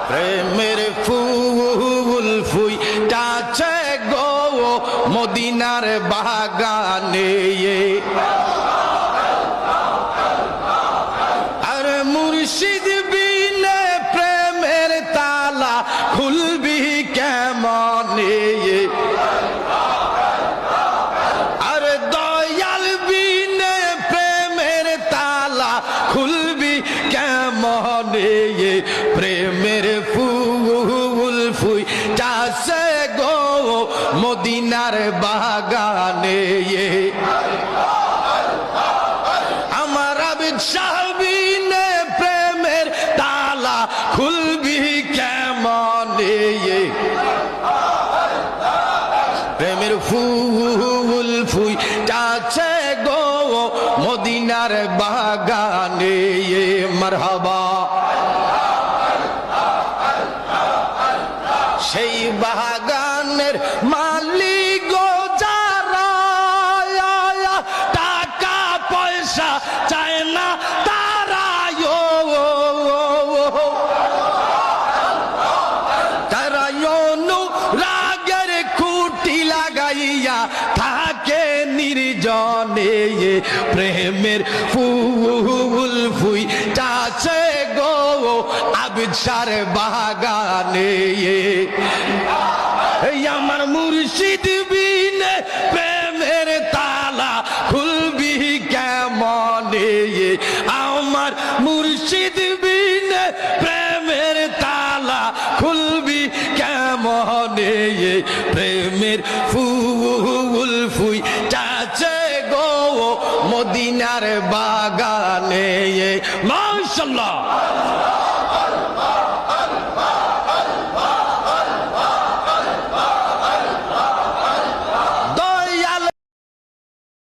প্রেমের ফুল ফুইটাছে গো মদিনার বাগানে, আর মুর্শিদ বিনে প্রেমের তালা খুলবি কেমনে, আর দয়াল বিনে প্রেমের তালা খুলবি কেমনে, প্রেমের ফুল ফুইটাছে গো মদিনার বাগানে, আমার আবিদ শাহ বিনে প্রেমের তালা খুলবি কেমনে, প্রেমের ফুল ফুইটাছে গো মদিনার বাগানে, মারহাবা। সেই বাগানের মালিক গো যারা টাকা পয়সা চায় না তারা, তারা অনুরাগের খুঁটি লাগাইয়া থাকে নির্জনে, প্রেমের ফুল ফুইটাছে গো আবিদ শাহর বাগানে, আমার মুর্শিদ